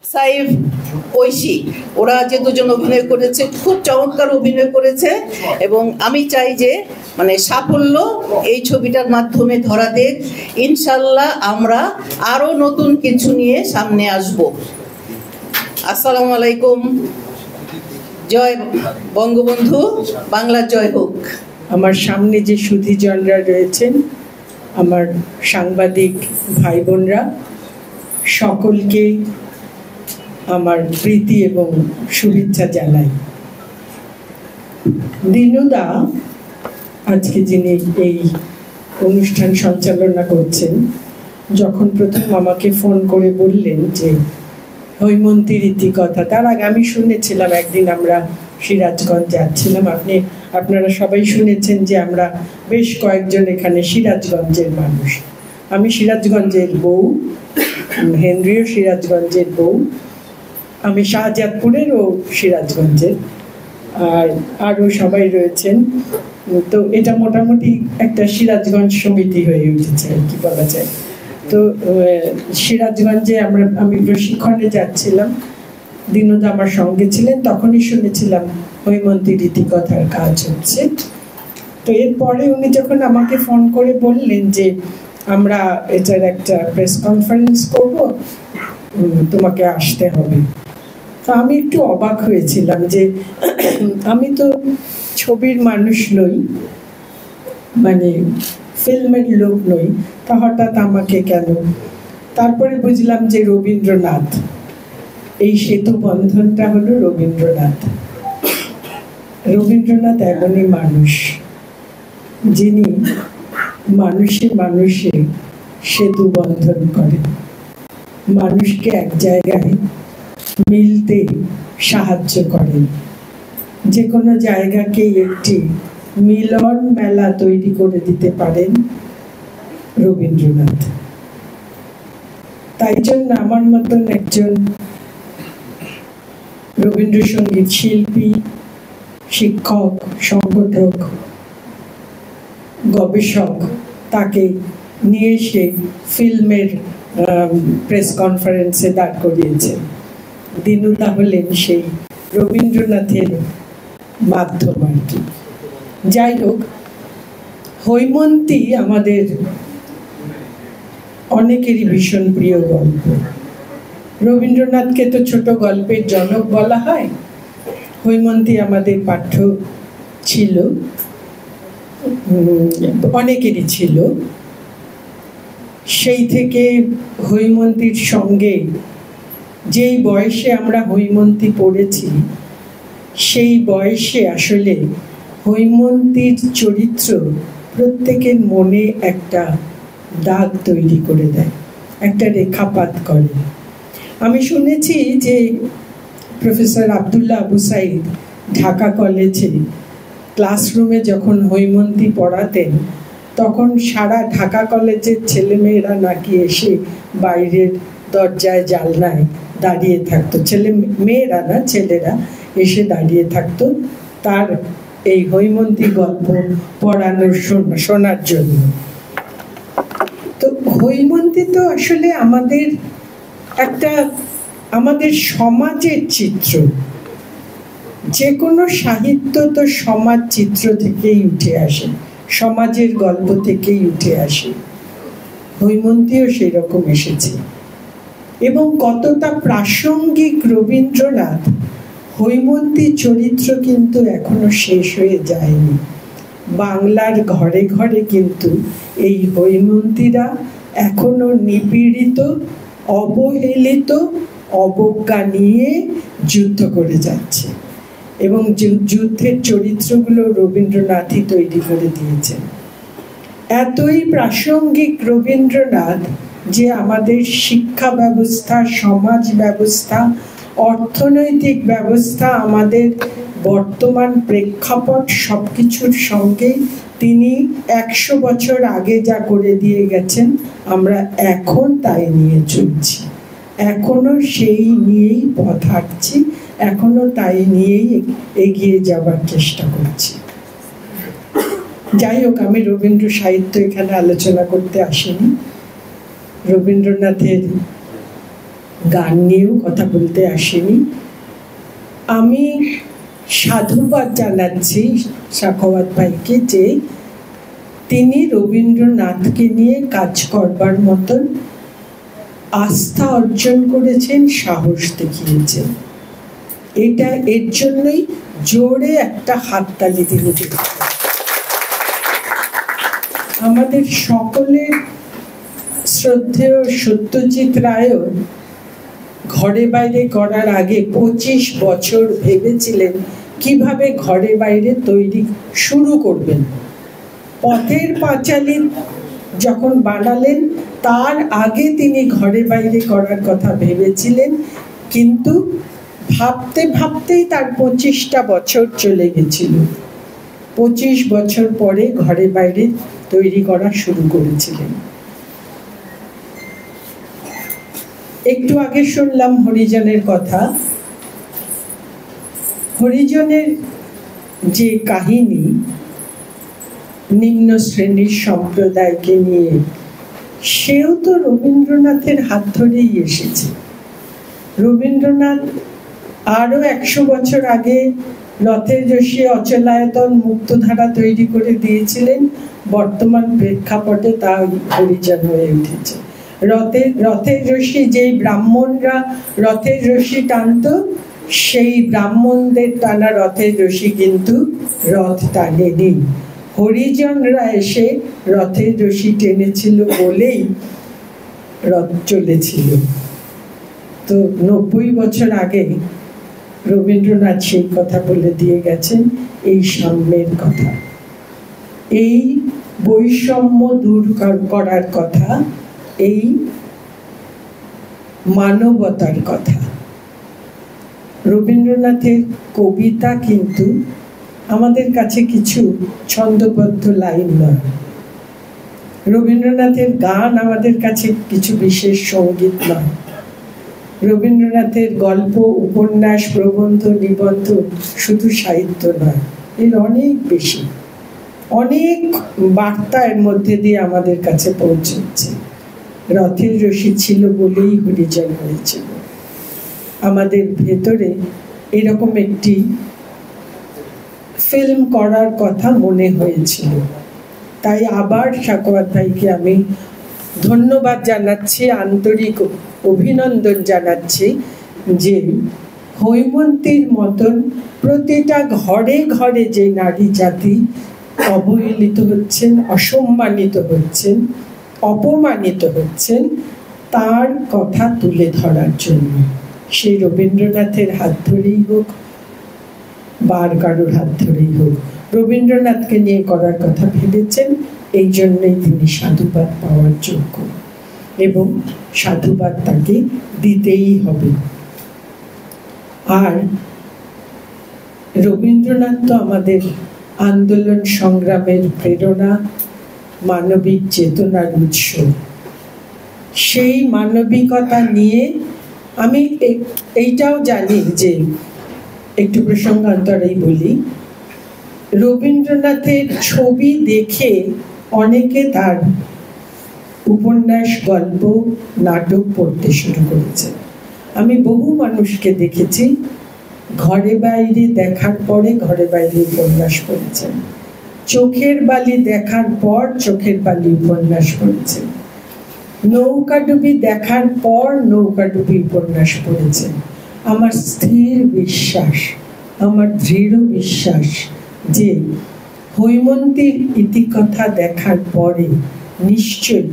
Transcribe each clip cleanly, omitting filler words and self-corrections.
সাইফ, ঐশী, ওরা যে দুজন অভিনয় করেছে খুব চমৎকার অভিনয় করেছে এবং আমি চাই যে মানে সাফল্য এই ছবিটার মাধ্যমে ধরা দেখ। ইনশাল্লাহ আমরা আরো নতুন কিছু নিয়ে সামনে আসব। আসসালামু আলাইকুম। জয় বঙ্গবন্ধু, বাংলা জয় হোক। আমার সামনে যে সুধীজনরা রয়েছেন, আমার সাংবাদিক ভাই বোনরা, সকলকে আমার প্রীতি এবং শুভেচ্ছা জানাই। দিনুদা আজকে যিনি এই অনুষ্ঠান সঞ্চালনা করছেন, যখন প্রথম আমাকে ফোন করে বললেন যে হৈমন্তীর ইতিকথা, তার আগে আমি শুনেছিলাম একদিন আমরা সিরাজগঞ্জ যাচ্ছিলাম। আপনারা সবাই শুনেছেন যে আমরা বেশ কয়েকজন এখানে সিরাজগঞ্জের মানুষ। আমি সিরাজগঞ্জের বউ, হেনরিও সিরাজগঞ্জের বউ, আমি শাহজাদপুরের ও সিরাজগঞ্জের, আর আরও সবাই রয়েছেন। তো এটা মোটামুটি একটা সিরাজগঞ্জ সমিতি হয়ে উঠেছে আর কি বলা যায়। তো সিরাজগঞ্জে আমি প্রশিক্ষণে যাচ্ছিলাম, দিনুদা আমার সঙ্গে ছিলেন, তখনই শুনেছিলাম হৈমন্তীর ইতিকথার কাজ হচ্ছে। তো এরপরে উনি যখন আমাকে ফোন করে বললেন যে আমরা এটার একটা প্রেস কনফারেন্স করব, তোমাকে আসতে হবে, তো আমি একটু অবাক হয়েছিলাম যে আমি তো ছবির মানুষ নই, মানে ফিল্মের লোক নই, তা হঠাৎ আমাকে কেন। তারপরে বুঝলাম যে রবীন্দ্রনাথ, এই সেতু বন্ধনটা হলো রবীন্দ্রনাথ। রবীন্দ্রনাথ এমনই মানুষ যিনি মানুষে মানুষে সেতু বন্ধন করেন, মানুষকে এক জায়গায় মিলতে সাহায্য করেন, যে কোনো জায়গাকে একটি মিলন মেলা তৈরি করে দিতে পারেন রবীন্দ্রনাথ। তাই জন্য আমার মতন একজন রবীন্দ্রসঙ্গীত শিল্পী, শিক্ষক, সংগঠক, গবেষক, তাকে নিয়ে এসে ফিল্মের প্রেস কনফারেন্সে দাঁড় করিয়েছে। দিনুদা হলেন সেই রবীন্দ্রনাথের মাধ্যম আর কি। যাই হোক, হৈমন্তী আমাদের অনেকেরই ভীষণ প্রিয় গল্প। রবীন্দ্রনাথকে তো ছোট গল্পের জনক বলা হয়, হৈমন্তী আমাদের পাঠ্য ছিল, অনেকেরই ছিল। সেই থেকে হৈমন্তীর সঙ্গে যেই বয়সে আমরা হৈমন্তী পড়েছি, সেই বয়সে আসলে হৈমন্তীর চরিত্র প্রত্যেকের মনে একটা দাগ তৈরি করে দেয়, একটা রেখাপাত করে। আমি শুনেছি যে প্রফেসর আব্দুল্লাহ আবু সাইদ ঢাকা কলেজে ক্লাসরুমে যখন হৈমন্তী পড়াতেন, তখন সারা ঢাকা কলেজের ছেলেমেয়েরা নাকি এসে বাইরের দরজায় জানলায় দাঁড়িয়ে থাকতো, মেয়েরা না, ছেলেরা এসে দাঁড়িয়ে থাকতো তার এই হৈমন্তী গল্প পড়ানোর শোনার জন্য। তো হৈমন্তী তো আসলে আমাদের সমাজের চিত্র। যে কোনো সাহিত্য তো সমাজ চিত্র থেকেই উঠে আসে, সমাজের গল্প থেকেই উঠে আসে। হৈমন্তীও সেই রকম এসেছে। এবং কতটা প্রাসঙ্গিক রবীন্দ্রনাথ, হৈমন্তী চরিত্র কিন্তু এখনো শেষ হয়ে যায়নি। বাংলার ঘরে ঘরে কিন্তু এই হৈমন্তীরা এখনো নিপীড়িত, অবহেলিত, অবজ্ঞা নিয়ে যুদ্ধ করে যাচ্ছে। এবং যুদ্ধের চরিত্রগুলো রবীন্দ্রনাথই তৈরি করে দিয়েছেন। এতই প্রাসঙ্গিক রবীন্দ্রনাথ যে আমাদের শিক্ষা ব্যবস্থা, সমাজ ব্যবস্থা, অর্থনৈতিক ব্যবস্থা, আমাদের বর্তমান প্রেক্ষাপট সবকিছুর সঙ্গে তিনি 100 বছর আগে যা করে দিয়ে গেছেন, আমরা এখন তাই নিয়ে চলছি, এখনো সেই নিয়েই পথ হাঁটছি, এখনো তাই নিয়েই এগিয়ে যাবার চেষ্টা করছি। যাই হোক, আমি রবীন্দ্র সাহিত্য এখানে আলোচনা করতে আসিনি। রবীন্দ্রনাথের গান নিয়েও কথা বলতে আসিনি। আমি সাধুবাদ জানাচ্ছি সাখাওয়াত ভাইকে যে তিনি রবীন্দ্রনাথকে নিয়ে কাজ করবার মতন আস্থা অর্জন করেছেন, সাহস দেখিয়েছেন। এটা এর জন্যই জোরে একটা হাততালি দিতে। আমাদের সকলের শ্রদ্ধেয় সত্যজিৎ রায়ও ঘরে বাইরে করার আগে 25 বছর ভেবেছিলেন কিভাবে ঘরে বাইরে তৈরি শুরু করবেন। পথের পাঁচালী যখন বানালেন তার আগে তিনি ঘরে বাইরে করার কথা ভেবেছিলেন, কিন্তু ভাবতে ভাবতেই তার 25টা বছর চলে গেছিল। 25 বছর পরে ঘরে বাইরে তৈরি করা শুরু করেছিলেন। একটু আগে শুনলাম হরিজনের কথা। হরিজনের যে কাহিনী নিম্ন শ্রেণীর সম্প্রদায়কে নিয়ে, সেও তো রবীন্দ্রনাথের হাত ধরেই এসেছে। রবীন্দ্রনাথ আরো 100 বছর আগে রথের রশি, অচলায়তন, মুক্তধারা তৈরি করে দিয়েছিলেন। বর্তমান প্রেক্ষাপটে তা হরিজন হয়ে উঠেছে। রথের রশি, যেই ব্রাহ্মণরা রথের রশি টানত, সেই ব্রাহ্মণদের টানা রথের রশি কিন্তু রথ টানেনি। হরিজনরা এসে রথের রশি টেনেছিল বলেই রথ চলেছিল। তো 90 বছর আগে রবীন্দ্রনাথ সেই কথা বলে দিয়ে গেছেন, এই সাম্যের কথা, এই বৈষম্য দূর করার কথা, এই মানবতার কথা। রবীন্দ্রনাথের কবিতা কিন্তু আমাদের কাছে কিছু ছন্দবদ্ধ লাইন নয়। রবীন্দ্রনাথের গান আমাদের কাছে কিছু বিশেষ সঙ্গীত নয়। রবীন্দ্রনাথের গল্প, উপন্যাস, প্রবন্ধ, নিবন্ধ শুধু সাহিত্য নয়, এর অনেক বেশি, অনেক বার্তা এর মধ্যে দিয়ে আমাদের কাছে পৌঁছচ্ছে। রথের রশি ছিল বলেই হরিজন হয়েছিল। আমাদের ভেতরে এরকম একটি ফিল্ম করার কথা মনে হয়েছিল। তাই আবার সাখাওয়াত ভাইকে আমি ধন্যবাদ জানাচ্ছি, আন্তরিক অভিনন্দন জানাচ্ছি যে হৈমন্তীর মতন প্রতিটা ঘরে ঘরে যে নারী জাতি অবহেলিত হচ্ছেন, অসম্মানিত হচ্ছেন, অপমানিত হচ্ছেন, তার কথা তুলে ধরার জন্য। সেই রবীন্দ্রনাথের হাত ধরেই হোক বা আর কারোর হাত ধরেই হোক, রবীন্দ্রনাথকে নিয়ে করার কথা ভেবেছেন, এই জন্যই তিনি সাধুবাদ পাওয়ার যোগ্য এবং সাধুবাদ তাকে দিতেই হবে। আর রবীন্দ্রনাথ তো আমাদের আন্দোলন সংগ্রামের প্রেরণা, মানবিক চেতনার উৎস। সেই মানবিকতা নিয়ে আমি এইটাও জানি যে, একটু প্রসঙ্গান্তরেই বলি, রবীন্দ্রনাথের ছবি দেখে অনেকে তার উপন্যাস, গল্প, নাটক পড়তে শুরু করেছে। আমি বহু মানুষকে দেখেছি ঘরে বাইরে দেখার পরে ঘরে বাইরে উপন্যাস পড়েছেন, চোখের বালি দেখার পর চোখের বালি উপন্যাস পড়েছেন, নৌকাডুবি দেখার পর নৌকাডুবি উপন্যাস পড়েছেন। আমার স্থির বিশ্বাস, আমার দৃঢ় বিশ্বাস যে হৈমন্তীর ইতিকথা দেখার পরে নিশ্চয়ই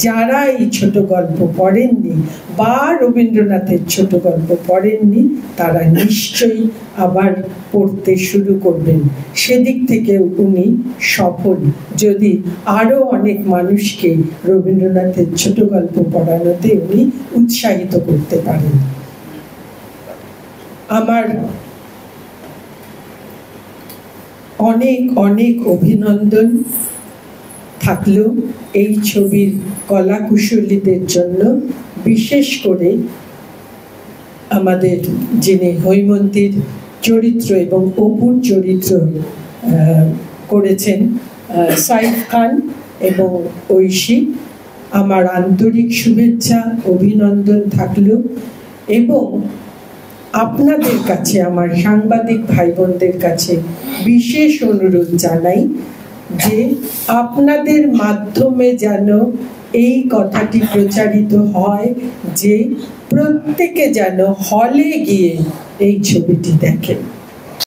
যারা এই ছোট গল্প পড়েননি বা রবীন্দ্রনাথের ছোট গল্প পড়েননি, তারা নিশ্চয়ই আবার পড়তে শুরু করবেন। সেদিক থেকে উনি সফল, যদি আরো অনেক মানুষকে রবীন্দ্রনাথের ছোট গল্প পড়ানোতে উনি উৎসাহিত করতে পারেন। আমার অনেক অনেক অভিনন্দন থাকলো এই ছবির কলাকুশলীদের জন্য, বিশেষ করে আমাদের যিনি হৈমন্তীর চরিত্র এবং অপুর চরিত্র করেছেন, সাইফ খান এবং ঐশী। আমার আন্তরিক শুভেচ্ছা, অভিনন্দন থাকলো এবং আপনাদের কাছে, আমার সাংবাদিক ভাই বোনদের কাছে বিশেষ অনুরোধ জানাই যে আপনাদের মাধ্যমে যেন এই কথাটি প্রচারিত হয় যে প্রত্যেকে যেন হলে গিয়ে এই ছবিটি দেখেন।